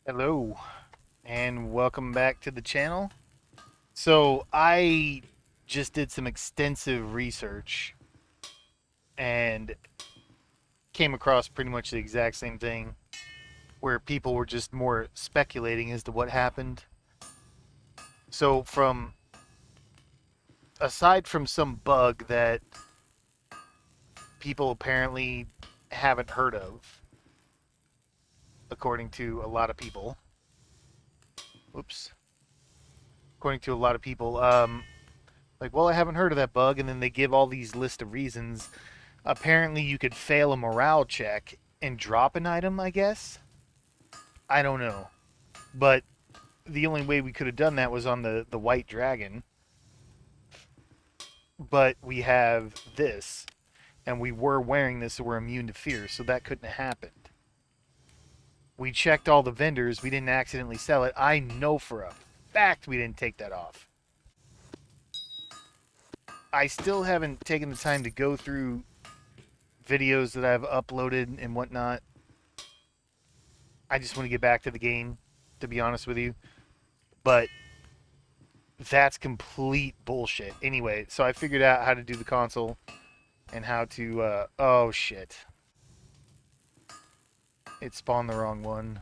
Hello, and welcome back to the channel. So, I just did some extensive research and came across pretty much the exact same thing where people were just more speculating as to what happened. So, from aside from some bug that people apparently haven't heard of, according to a lot of people, whoops, according to a lot of people, like, well, I haven't heard of that bug, and then they give all these list of reasons. Apparently, you could fail a morale check and drop an item, I guess. I don't know. But the only way we could have done that was on the white dragon. But we have this, and we were wearing this, so we're immune to fear, so that couldn't have happened. We checked all the vendors. We didn't accidentally sell it. I know for a fact we didn't take that off. I still haven't taken the time to go through videos that I've uploaded and whatnot. I just want to get back to the game, to be honest with you. But that's complete bullshit. Anyway, so I figured out how to do the console and how to. Oh shit! It spawned the wrong one.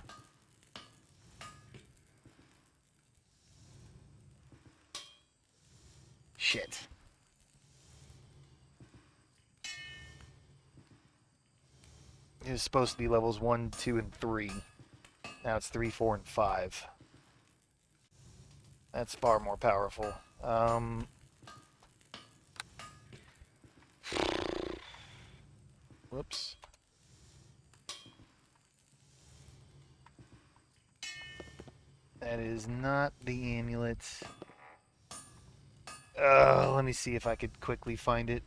Shit. It was supposed to be levels 1, 2, and 3. Now it's 3, 4, and 5. That's far more powerful. Whoops. That is not the amulet. Let me see if I could quickly find it.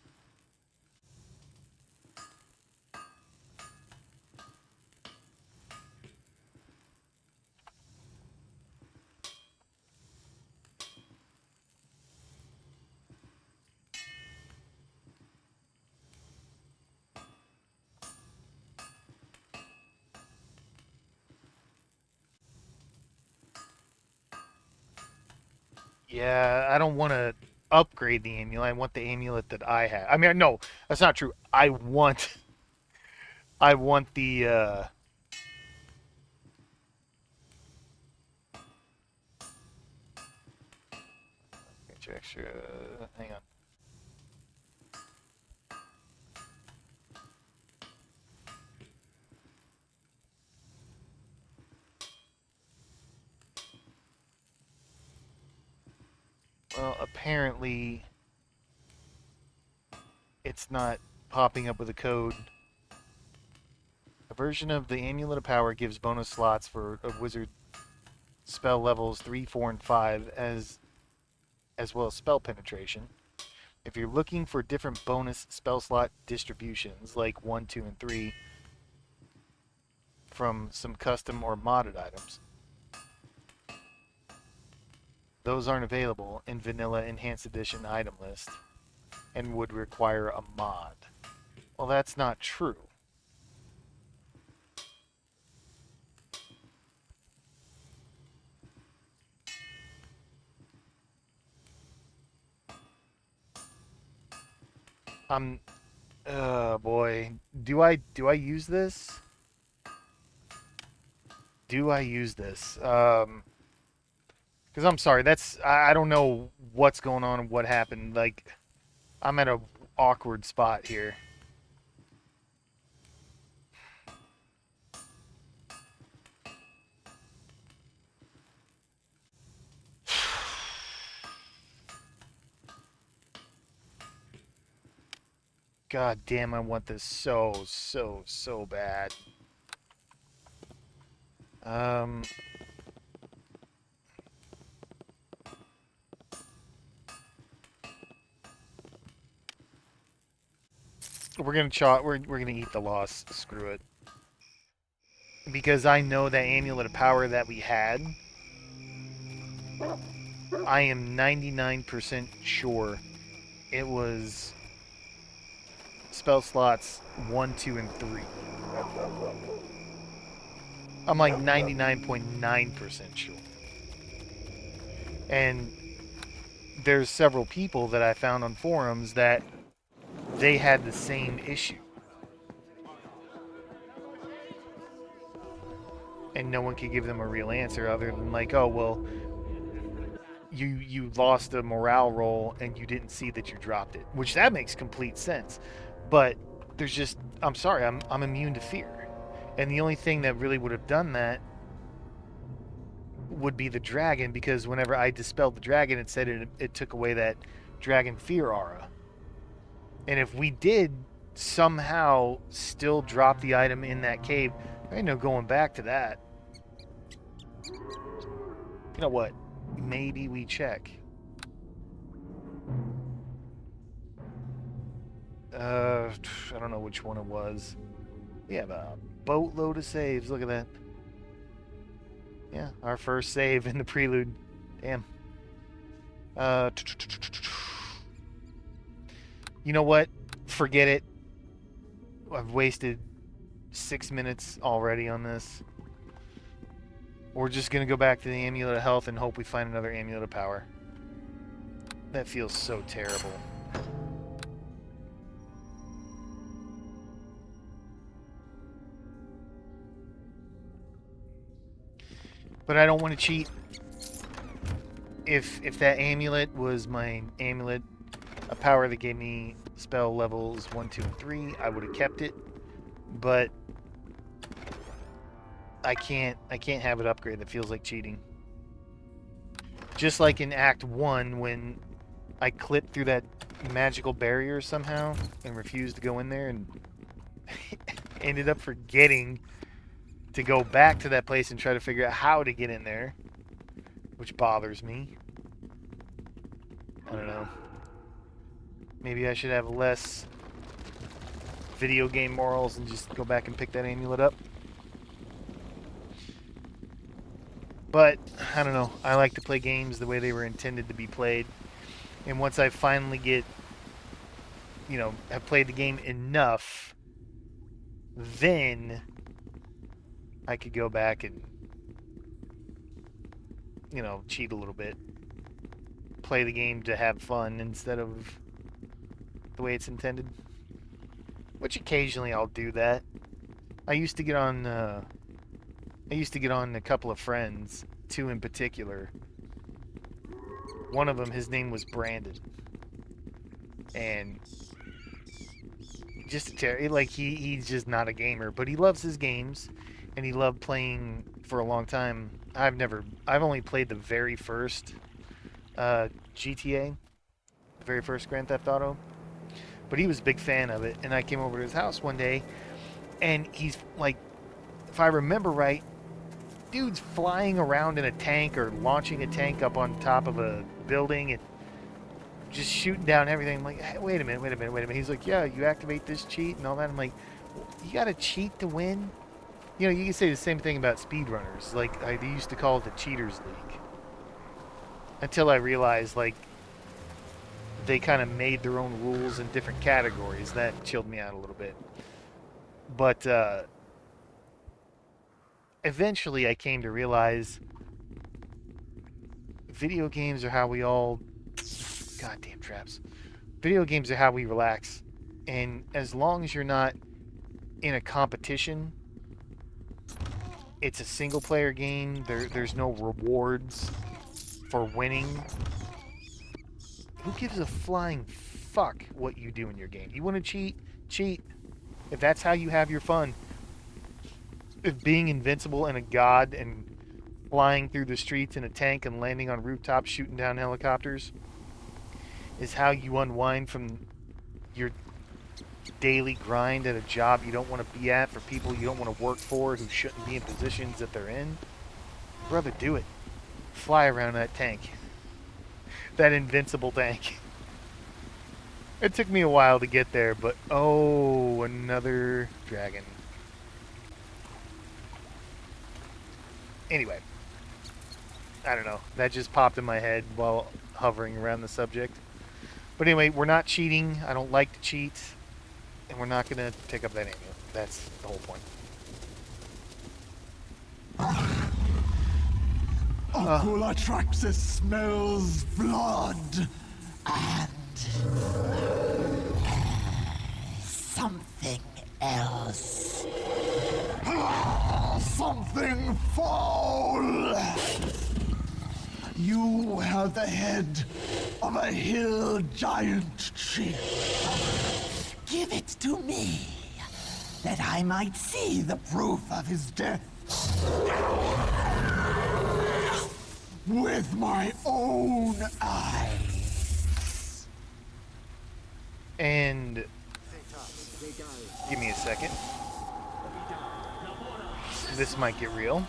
Yeah, I don't want to upgrade the amulet. I want the amulet that I have. I mean, no, that's not true. I want the extra. Hang on. Well, apparently it's not popping up with a code. A version of the Amulet of Power gives bonus slots for a wizard spell levels 3, 4, and 5 as well as spell penetration. If you're looking for different bonus spell slot distributions like 1, 2, and 3 from some custom or modded items, those aren't available in vanilla enhanced edition item list and would require a mod. Well, that's not true. I'm boy. Do I use this? Do I use this? Because I'm sorry, I don't know what's going on and what happened. Like I'm at a awkward spot here. God damn, I want this so bad. Um, we're gonna we're gonna eat the loss. Screw it. Because I know that amulet of power that we had. I am 99% sure it was spell slots 1, 2, and 3. I'm like 99.9% sure. And there's several people that I found on forums that they had the same issue. And no one could give them a real answer other than like, oh well, you lost a morale roll and you didn't see that you dropped it, which that makes complete sense. But there's just, I'm sorry, I'm immune to fear, and the only thing that really would have done that would be the dragon, because whenever I dispelled the dragon, it said it took away that dragon fear aura. And if we did somehow still drop the item in that cave, I ain't no going back to that. You know what? Maybe we check. I don't know which one it was. We have a boatload of saves. Look at that. Yeah, our first save in the prelude. Damn. Uh, you know what? Forget it. I've wasted 6 minutes already on this. We're just gonna go back to the Amulet of Health and hope we find another Amulet of Power. That feels so terrible. But I don't want to cheat. If that amulet was my amulet, a power that gave me spell levels 1, 2, and 3, I would have kept it. But I can't have it upgrade. That feels like cheating. Just like in Act 1 when I clipped through that magical barrier somehow and refused to go in there and ended up forgetting to go back to that place and try to figure out how to get in there, which bothers me. I don't know. Maybe I should have less video game morals and just go back and pick that amulet up. But, I don't know. I like to play games the way they were intended to be played. And once I finally get, have played the game enough, then I could go back and, cheat a little bit. Play the game to have fun instead of the way it's intended. Which occasionally I'll do that. I used to get on a couple of friends, 2 in particular. One of them, his name was Brandon. And just he's just not a gamer, but he loves his games and he loved playing for a long time. I've only played the very first GTA, the very first Grand Theft Auto. But he was a big fan of it, and I came over to his house one day, and he's like, if I remember right, dude's flying around in a tank or launching a tank up on top of a building and just shooting down everything. I'm like, hey, wait a minute. He's like, yeah, you activate this cheat and all that. I'm like, you gotta cheat to win? You can say the same thing about speedrunners. Like, I used to call it the Cheaters League. Until I realized, they kind of made their own rules in different categories. That chilled me out a little bit. But eventually I came to realize video games are how we all... Goddamn traps. Video games are how we relax. And as long as you're not in a competition, it's a single player game. There's no rewards for winning. Who gives a flying fuck what you do in your game? You want to cheat? Cheat. If that's how you have your fun. If being invincible and a god and flying through the streets in a tank and landing on rooftops shooting down helicopters is how you unwind from your daily grind at a job you don't want to be at for people you don't want to work for who shouldn't be in positions that they're in, brother, do it. Fly around that tank. That invincible tank. It took me a while to get there, but oh, another dragon. Anyway, I don't know. That just popped in my head while hovering around the subject. But anyway, we're not cheating. I don't like to cheat. And we're not going to pick up that amulet. That's the whole point. Uh, Culatraxis smells blood and something else. Something foul! You have the head of a hill giant chief. Give it to me, that I might see the proof of his death. With my own eyes. and give me a second. This might get real.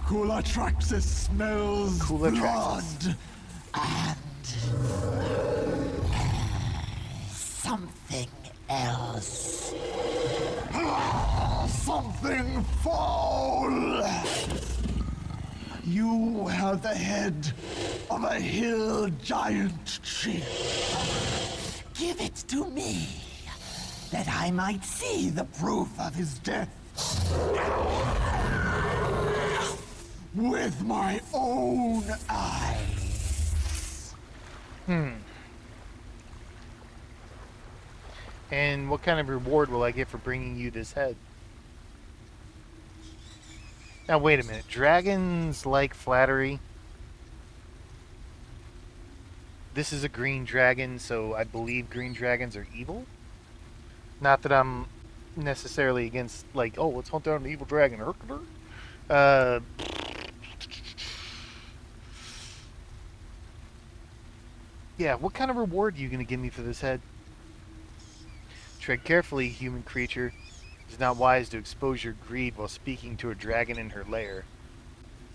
Culatraxis smells Culatraxis. blood and something else. Something foul! You have the head of a hill giant chief. Give it to me, that I might see the proof of his death. With my own eyes. And what kind of reward will I get for bringing you this head? Now, wait a minute. Dragons like flattery. This is a green dragon, so I believe green dragons are evil. Not that I'm necessarily against, like, oh, let's hunt down an evil dragon. Uh, yeah, what kind of reward are you going to give me for this head? Tread carefully, human creature. It is not wise to expose your greed while speaking to a dragon in her lair.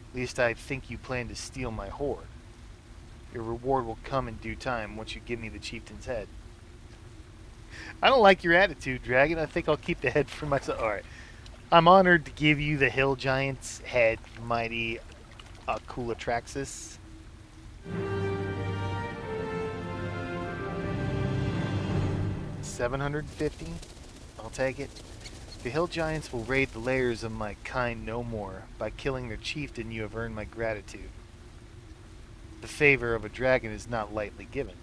At least I think you plan to steal my hoard. Your reward will come in due time once you give me the chieftain's head. I don't like your attitude, dragon. I think I'll keep the head for myself. Alright. I'm honored to give you the hill giant's head, mighty Culatraxis. $750. I'll take it. The hill giants will raid the lairs of my kind no more. By killing their chieftain, you have earned my gratitude. The favor of a dragon is not lightly given.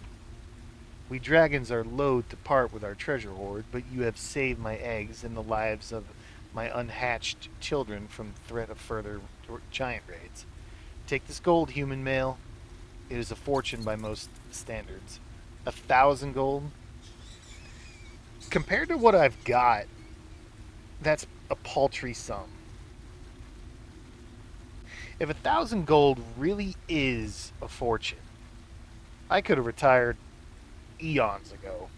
We dragons are loath to part with our treasure hoard, but you have saved my eggs and the lives of my unhatched children from threat of further giant raids. Take this gold, human male. It is a fortune by most standards. 1,000 gold? Compared to what I've got, that's a paltry sum. If 1,000 gold really is a fortune, I could have retired eons ago.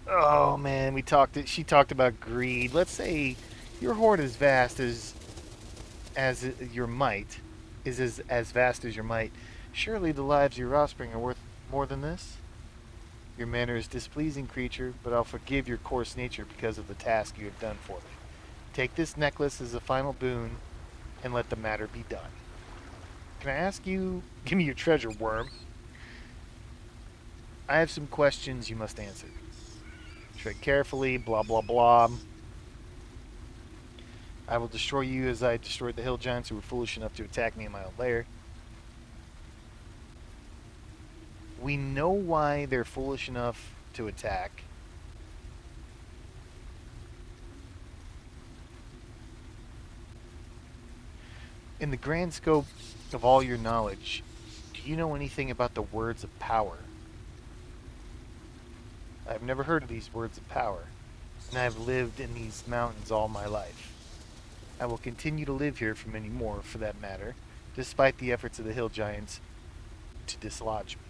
Oh man, she talked about greed. Let's say your hoard is vast as your might is as vast as your might. Surely the lives of your offspring are worth more than this? Your manner is displeasing, creature, but I'll forgive your coarse nature because of the task you have done for me. Take this necklace as a final boon, and let the matter be done. Can I ask you, give me your treasure, worm. I have some questions you must answer. Tread carefully, blah blah blah. I will destroy you as I destroyed the hill giants who were foolish enough to attack me in my own lair. We know why they're foolish enough to attack. In the grand scope of all your knowledge, do you know anything about the words of power? I've never heard of these words of power, and I've lived in these mountains all my life. I will continue to live here for many more, for that matter, despite the efforts of the hill giants to dislodge me.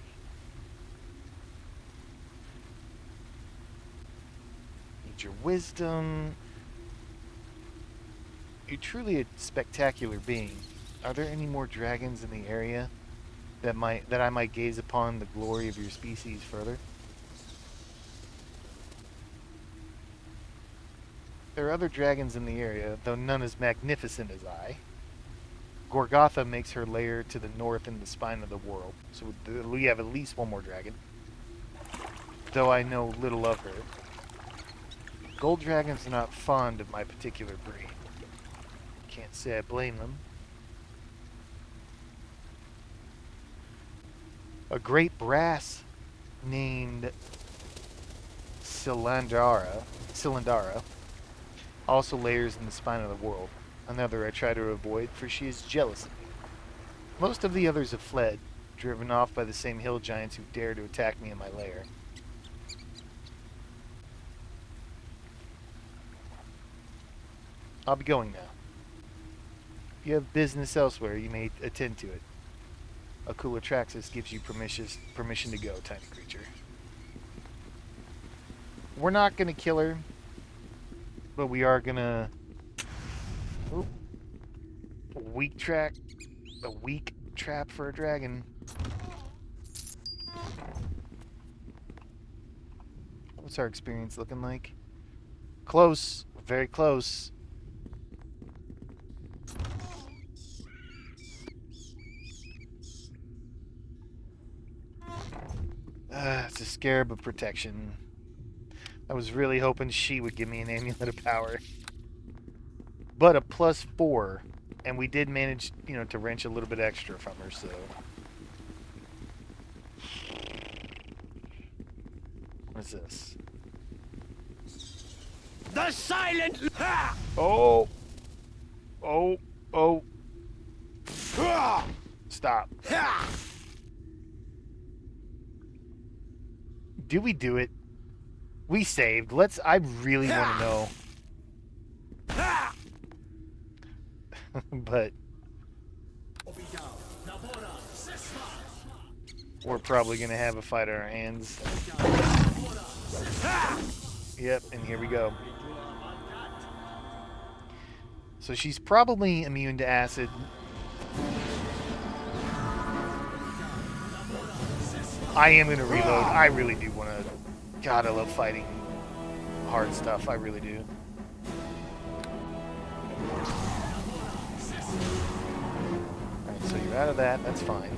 Need your wisdom. You're truly a spectacular being. Are there any more dragons in the area that I might gaze upon the glory of your species further? There are other dragons in the area, though none as magnificent as I. Gorgotha makes her lair to the north in the spine of the world, so we have at least one more dragon. though I know little of her. Gold dragons are not fond of my particular breed. Can't say I blame them. A great brass named Cylindara also layers in the spine of the world. Another I try to avoid, for she is jealous of me. Most of the others have fled, driven off by the same hill giants who dare to attack me in my lair. I'll be going now. If you have business elsewhere, you may attend to it. Akula Traxxas gives you permission to go, tiny creature. We're not gonna kill her, but we are gonna... Oop. A weak trap for a dragon. What's our experience looking like? Close. Very close. It's a scarab of protection. I was really hoping she would give me an amulet of power. But a +4. And we did manage, to wrench a little bit extra from her, so... What is this? The silent... Oh! Oh! Oh! Stop. Did we do it? We saved. I really want to know. But we're probably going to have a fight on our hands. Yep, and here we go. So she's probably immune to acid. I am going to reload. I really do want to... God, I love fighting hard stuff. I really do. Alright, so you're out of that. That's fine.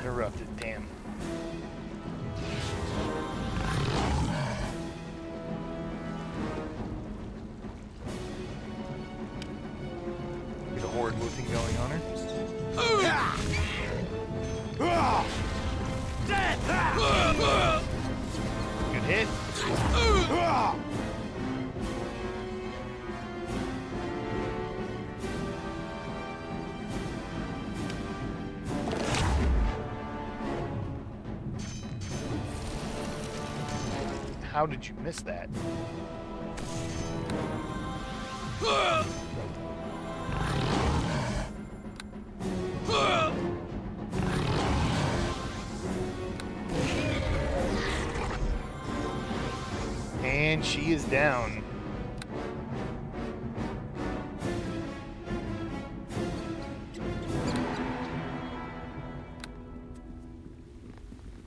Interrupted, damn. Get a horde looting going on her. Good hit. How did you miss that? And she is down.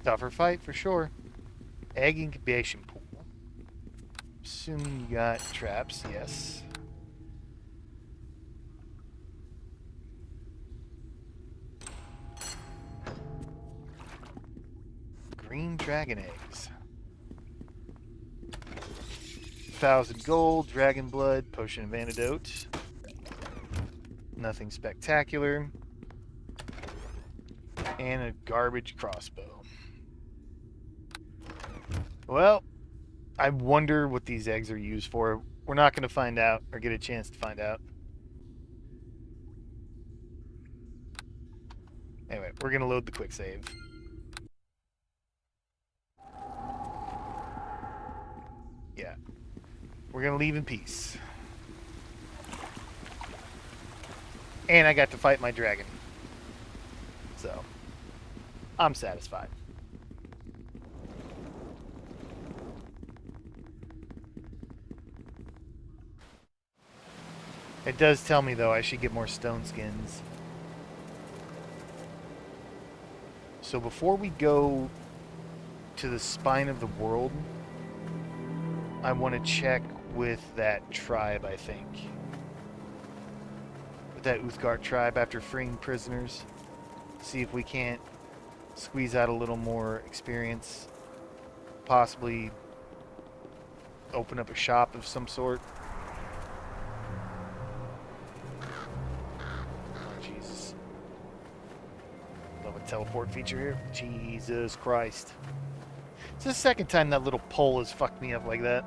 Tougher fight for sure. Egg incubation pool. Assume you got traps, yes. Green dragon eggs. 1,000 gold, dragon blood, potion of antidote. Nothing spectacular. And a garbage crossbow. Well, I wonder what these eggs are used for. We're not going to find out, or get a chance to find out. Anyway, we're going to load the quick save. We're gonna leave in peace. And I got to fight my dragon. So, I'm satisfied. It does tell me, though, I should get more stone skins. So before we go to the spine of the world, I want to check with that tribe, I think. With that Uthgardt tribe after freeing prisoners. See if we can't squeeze out a little more experience. Possibly open up a shop of some sort. Oh, Jesus. Love a teleport feature here. Jesus Christ. It's the second time that little pole has fucked me up like that.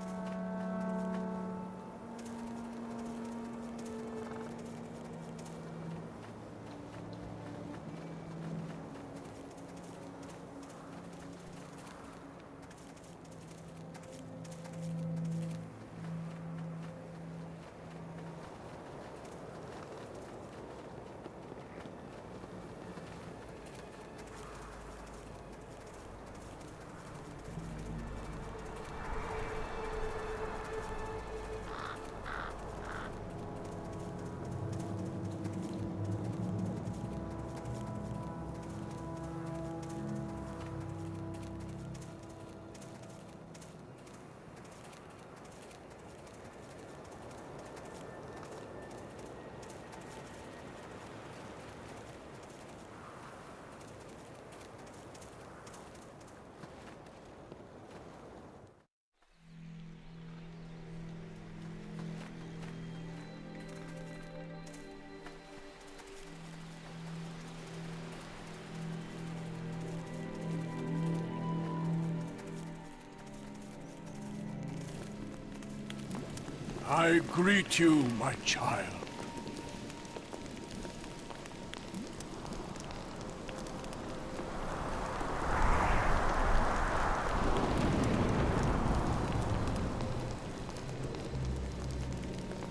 I greet you, my child.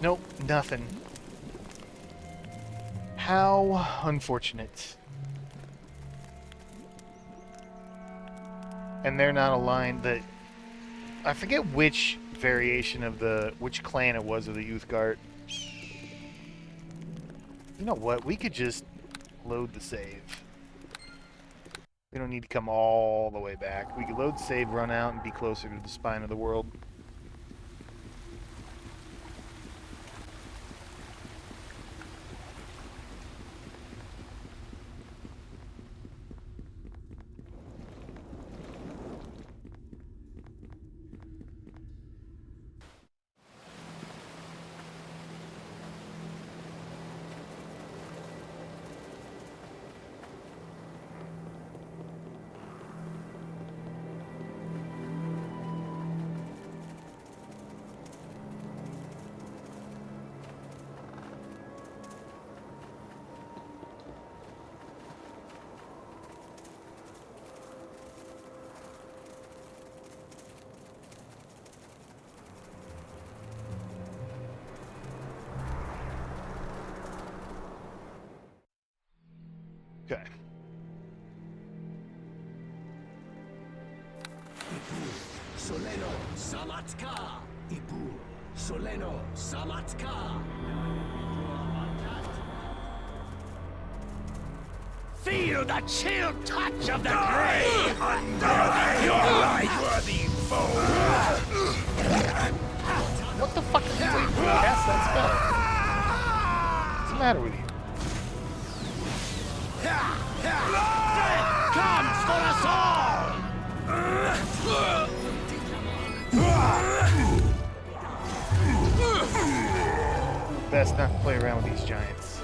Nope, nothing. How unfortunate. And they're not aligned. That I forget which variation of which clan it was of the Uthgardt. You know what? We could just load the save. We don't need to come all the way back. We could load the save, run out, and be closer to the spine of the world. Okay. Soleno Samatka. Ipur. Soleno Samatka. Feel the chill touch of the grave under your life-worthy foe. What the fuck are you doing to cast that spell? What's the matter with you? Death comes for us all! Best not to play around with these giants.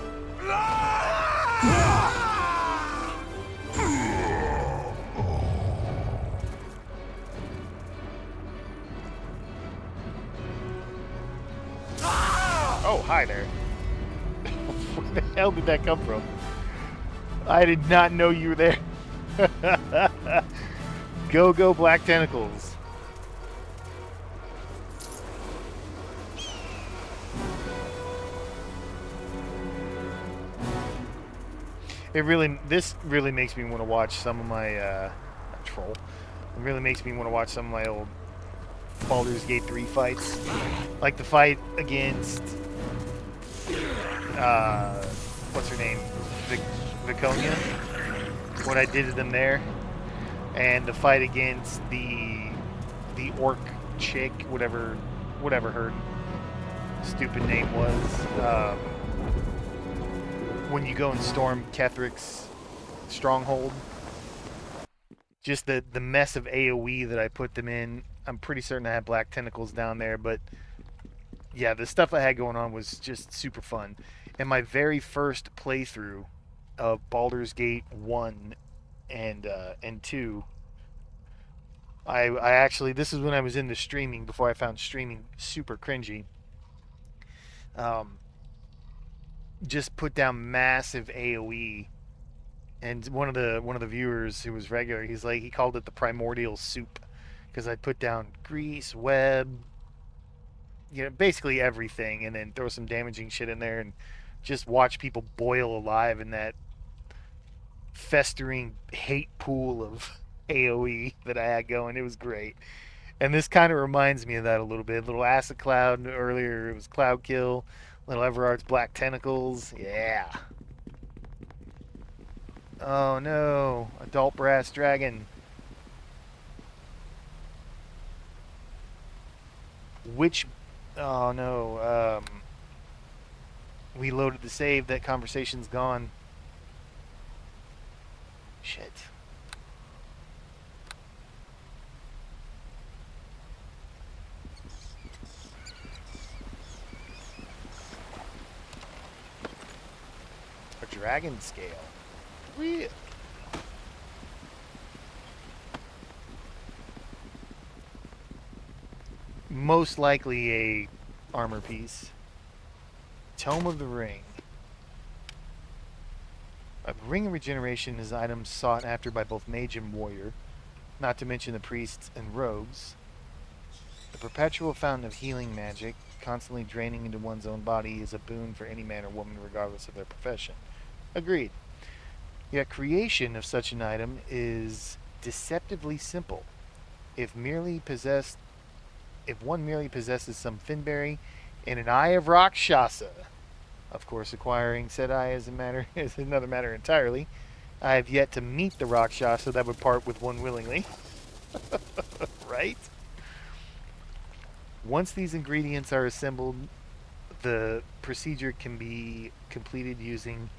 Oh, hi there. Where the hell did that come from? I did not know you were there. Go, Black Tentacles. This really makes me want to watch some of my not troll. It really makes me want to watch some of my old Baldur's Gate 3 fights, like the fight against uh, what's her name, Viconia. What I did to them there, and the fight against the orc chick, whatever her stupid name was. When you go and storm Kethric's stronghold, just the mess of AoE that I put them in. I'm pretty certain I had black tentacles down there, but yeah, the stuff I had going on was just super fun. And my very first playthrough of Baldur's Gate 1 and 2, I actually, this is when I was into streaming before I found streaming super cringy. Um, just put down massive AoE, and one of the viewers who was regular, he called it the primordial soup because I put down grease, web, basically everything, and then throw some damaging shit in there and just watch people boil alive in that festering hate pool of AoE that I had going. It was great. And this kind of reminds me of that a little bit. Little Acid Cloud earlier, it was Cloud Kill. Little Everard's Black Tentacles. Yeah. Oh no, Adult Brass Dragon. Which. Oh no. We loaded the save. That conversation's gone. Shit. A dragon scale. Really? Most likely a armor piece. Tome of the Ring. A Ring of Regeneration is items sought after by both mage and warrior, not to mention the priests and rogues. The perpetual fountain of healing magic, constantly draining into one's own body, is a boon for any man or woman regardless of their profession. Agreed. Yet creation of such an item is deceptively simple. If one merely possesses some Finberry and an Eye of Rakshasa, of course, acquiring said eye is another matter entirely. I have yet to meet the Rakshasa that would part with one willingly. Right? Once these ingredients are assembled, the procedure can be completed using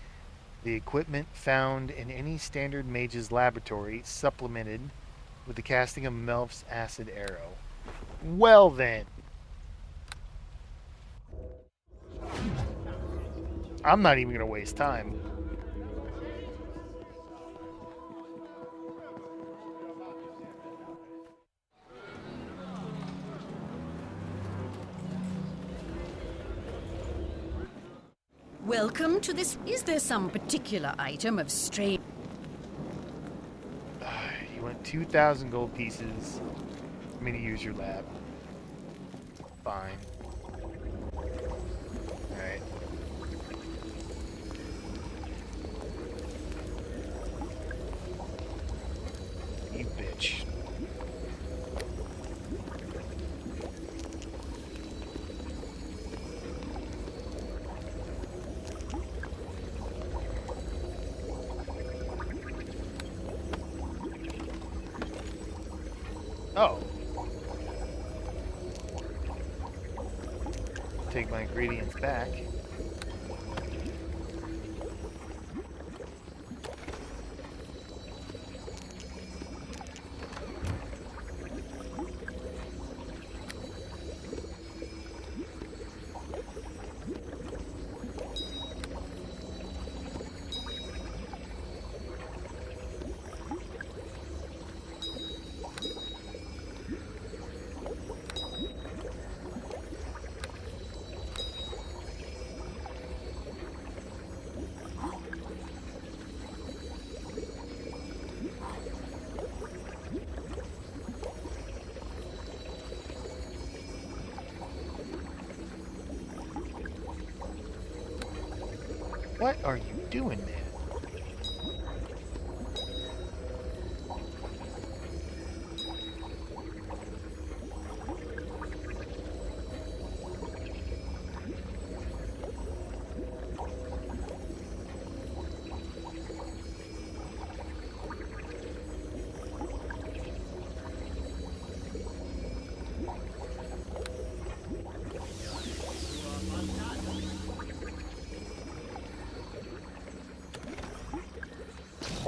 the equipment found in any standard mage's laboratory, supplemented with the casting of Melf's acid arrow. Well then. I'm not even going to waste time. Welcome to this. Is there some particular item of strange? You want 2,000 gold pieces for me to use your lab. Fine. Alright. You bitch. Oh. Take my ingredients back. What are you doing, man?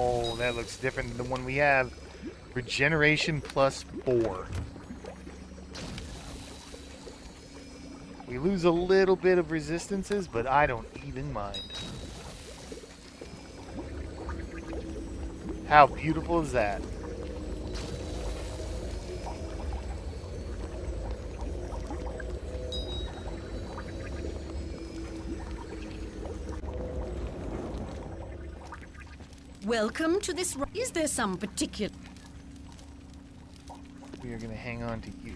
Oh, that looks different than the one we have. Regeneration plus 4. We lose a little bit of resistances, but I don't even mind. How beautiful is that? Welcome to this. Is there some particular? We are going to hang on to you.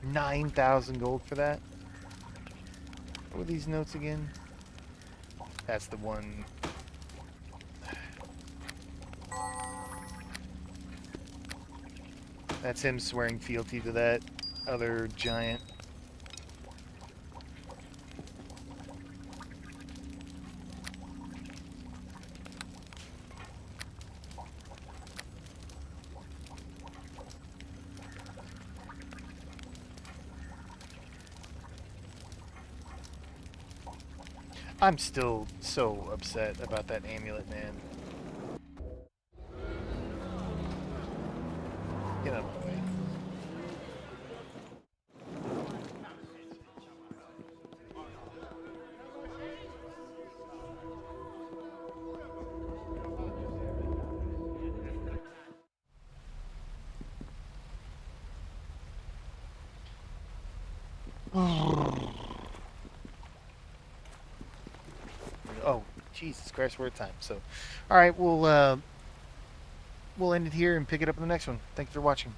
$9,000 gold for that. What were these notes again? That's the one. That's him swearing fealty to that other giant. I'm still so upset about that amulet, man. Get out of the way. Oh, Jesus Christ, we're at time. So, all right, we'll end it here and pick it up in the next one. Thank you for watching.